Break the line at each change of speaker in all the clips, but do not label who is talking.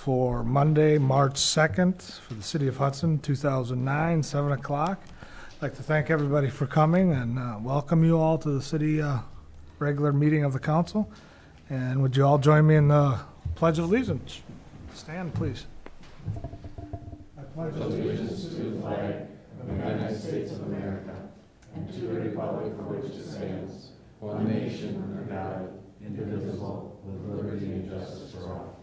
for Monday, March 2nd for the City of Hudson, 2009, 7 o'clock. I'd like to thank everybody for coming and welcome you all to the city regular meeting of the council. And would you all join me in the Pledge of Allegiance? Stand, please. I pledge allegiance to the flag of the United States of America and to the republic for which it stands, one nation under God, indivisible, with liberty and justice for all.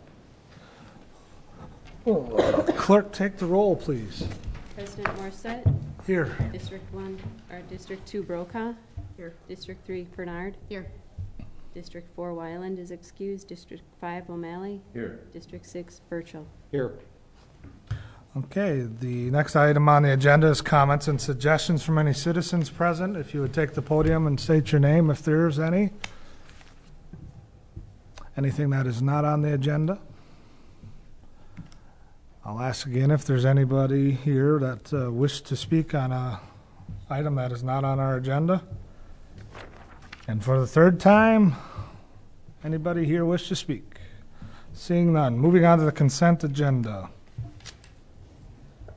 Clerk, take the roll, please.
President Morissette.
Here.
District 1, or District 2, Brokaw. Here. District 3, Bernard. Here. District 4, Wyland is excused. District 5, O'Malley. Here. District 6, Burchell.
Here.
Okay, the next item on the agenda is comments and suggestions from any citizens present. If you would take the podium and state your name if there's any. Anything that is not on the agenda. I'll ask again if there's anybody here that wishes to speak on an item that is not on our agenda. And for the third time, anybody here wish to speak? Seeing none. Moving on to the consent agenda.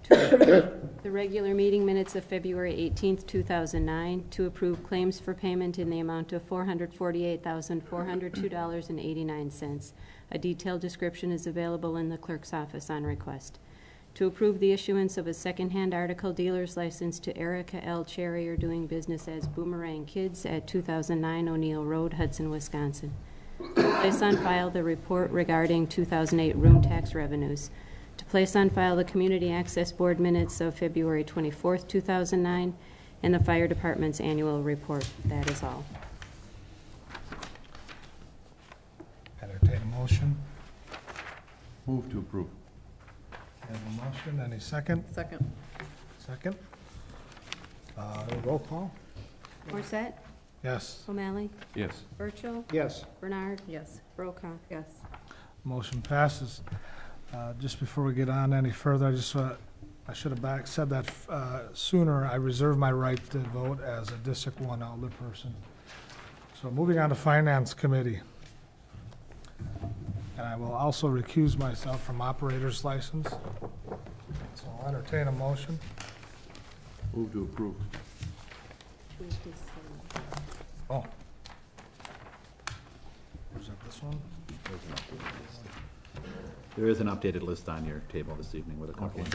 To approve the regular meeting minutes of February 18th, 2009. To approve claims for payment in the amount of $448,402.89. A detailed description is available in the clerk's office on request. To approve the issuance of a second-hand article dealer's license to Erica L. Cherrier doing business as Boomerang Kids at 2009 O'Neill Road, Hudson, Wisconsin. To place on file the report regarding 2008 room tax revenues. To place on file the Community Access Board minutes of February 24th, 2009, and the Fire Department's annual report. That is all.
Entertain a motion.
Move to approve.
Have a motion. Any second?
Second.
Second. Roll call.
Morissette.
Yes.
O'Malley.
Yes.
Burchell.
Yes.
Bernard.
Yes.
Brokaw.
Yes.
Motion passes. Just before we get on any further, I should have said that sooner. I reserve my right to vote as a District 1 Alder person. So moving on to Finance Committee. And I will also recuse myself from operator's license. So I'll entertain a motion.
Move to approve.
Oh. Was that this one?
There is an updated list on your table this evening with a couple of.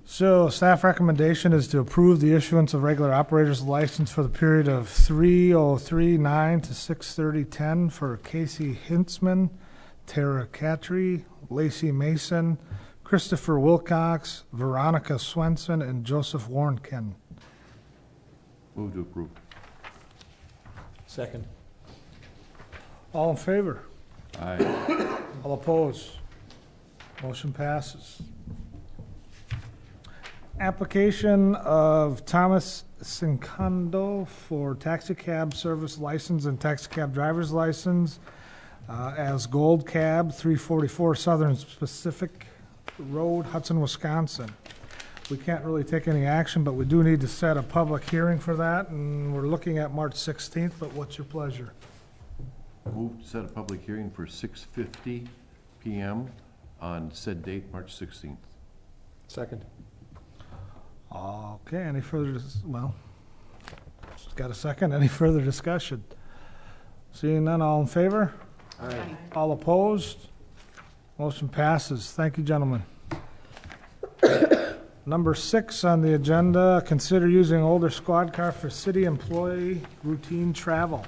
So staff recommendation is to approve the issuance of regular operator's license for the period of 3/03/9 to 6/30/10 for Casey Hintzman, Tara Catry, Lacey Mason, Christopher Wilcox, Veronica Swenson, and Joseph Warnken.
Move to approve. Second.
All in favor?
Aye.
All opposed? Motion passes. Application of Thomas Sincando for taxi cab service license and taxi cab driver's license as Gold Cab, 344 Southern Pacific Road, Hudson, Wisconsin. We can't really take any action, but we do need to set a public hearing for that, and we're looking at March 16th, but what's your pleasure?
Move to set a public hearing for 6:50 p.m. on said date, March 16th. Second.
Okay, any further, got a second, any further discussion? Seeing none, all in favor?
Aye.
All opposed? Motion passes. Thank you, gentlemen. Number 6 on the agenda, consider using older squad car for city employee routine travel.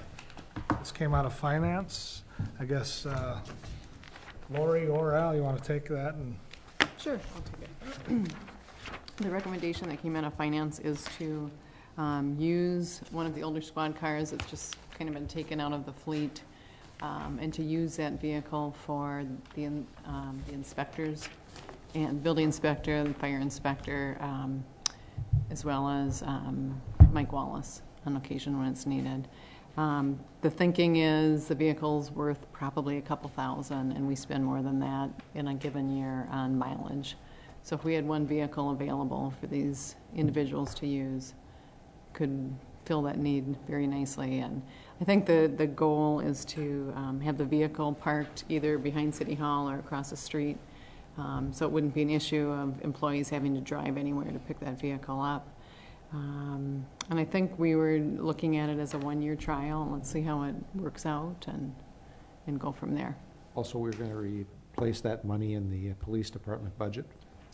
This came out of finance. I guess, Lori or Al, you want to take that? And
Sure, I'll take it. The recommendation that came out of finance is to use one of the older squad cars that's just kind of been taken out of the fleet, and to use that vehicle for the inspectors and building inspector, the fire inspector, as well as Mike Wallace on occasion when it's needed. The thinking is the vehicle's worth probably a couple thousand, and we spend more than that in a given year on mileage. So if we had one vehicle available for these individuals to use, could fill that need very nicely. And I think the goal is to have the vehicle parked either behind City Hall or across the street, so it wouldn't be an issue of employees having to drive anywhere to pick that vehicle up. And I think we were looking at it as a one-year trial. Let's see how it works out and go from there.
Also, we're going to replace that money in the police department budget.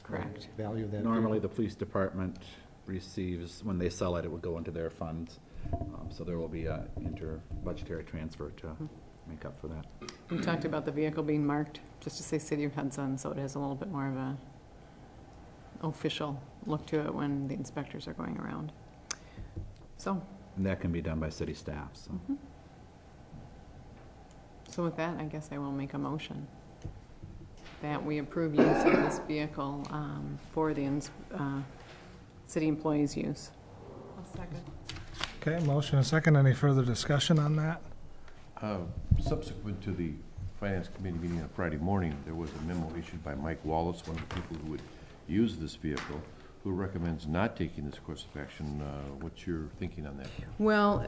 Correct.
Value of that.
Normally, the police department receives, when they sell it, it will go into their funds. So there will be a inter-budgetary transfer to make up for that.
We talked about the vehicle being marked, just to say City of Hudson, so it has a little bit more of a official look to it when the inspectors are going around. So.
And that can be done by city staff, so.
So with that, I guess I will make a motion that we approve use of this vehicle for the city employees' use.
I'll second.
Okay, motion and second. Any further discussion on that?
Subsequent to the Finance Committee meeting on Friday morning, there was a memo issued by Mike Wallace, one of the people who would use this vehicle, who recommends not taking this course of action. What's your thinking on that?
Well,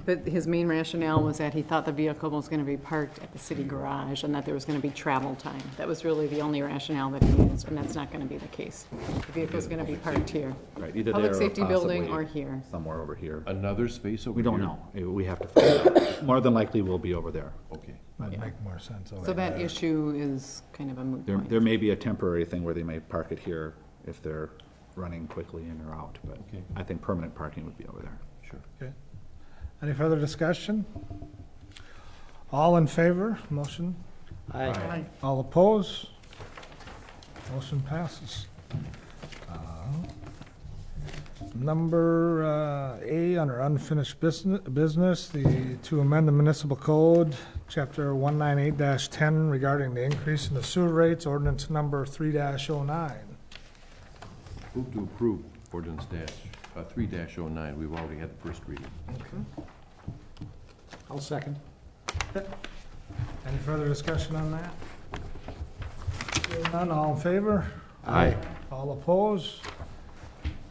but his main rationale was that he thought the vehicle was going to be parked at the city garage and that there was going to be travel time. That was really the only rationale that he used, and that's not going to be the case. The vehicle is going to be parked here.
Right, either
Public
there or
safety building
possibly
or here.
somewhere over here.
Another space over
We
here?
don't know. We have to find out. More than likely, we'll be over there.
Okay.
That'd make more sense.
So that issue is kind of a moot point.
There may be a temporary thing where they may park it here if they're running quickly in or out, but
Okay.
I think permanent parking would be over there.
Sure.
Okay. Any further discussion? All in favor? Motion?
Aye.
All opposed? Motion passes. Number A, under unfinished business, to amend the municipal code, chapter 198-10, regarding the increase in the sewer rates, ordinance number 3-09.
Move to approve ordinance 3-09. We've already had the first reading.
I'll second.
Any further discussion on that? Hearing none, all in favor?
Aye.
All opposed?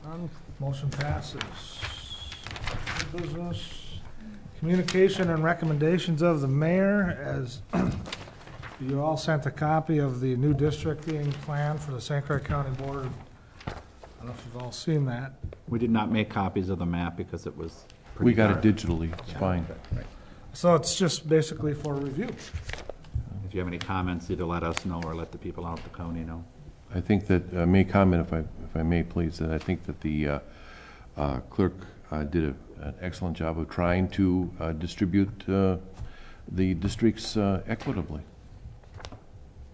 None. Motion passes. New business, communication and recommendations of the mayor. As you all sent a copy of the new districting plan for the St. Clair County Board. I don't know if you've all seen that.
We did not make copies of the map because it was pretty
We got
dark.
it digitally. It's fine.
Right.
So it's just basically for review.
If you have any comments, either let us know or let the people out at the county know.
I think that, may comment if I may please, that I think that the clerk did an excellent job of trying to distribute the districts equitably.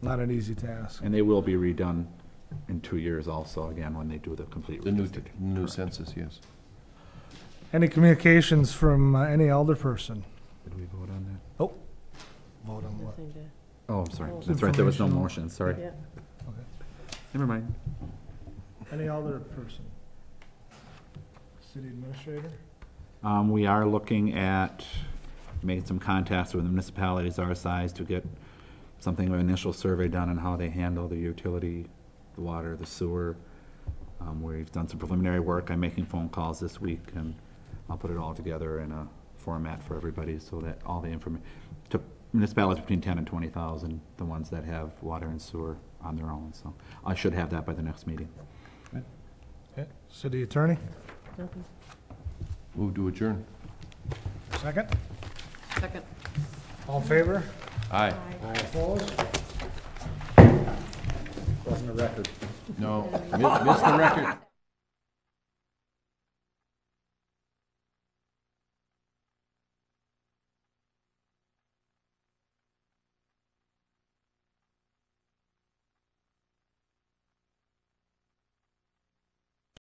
Not an easy task.
And they will be redone in 2 years also, again, when they do the complete
The new
redistricting.
census, yes.
Any communications from any elder person?
Did we vote on that?
Oh, vote on what?
Nothing to-
Oh, I'm sorry. That's right, there was no
Informational.
motion, sorry.
Yeah.
Okay.
Never mind.
Any other person? City administrator?
We are looking at making some contacts with municipalities our size to get something of an initial survey done on how they handle the utility, the water, the sewer. We've done some preliminary work. I'm making phone calls this week, and I'll put it all together in a format for everybody so that all the information, to municipalities between 10 and 20,000, the ones that have water and sewer on their own. So I should have that by the next meeting.
Okay. City attorney?
Nothing.
Move to adjourn.
Second?
Second.
All in favor?
Aye.
Opposed?
Wasn't a record.
No, missed the record.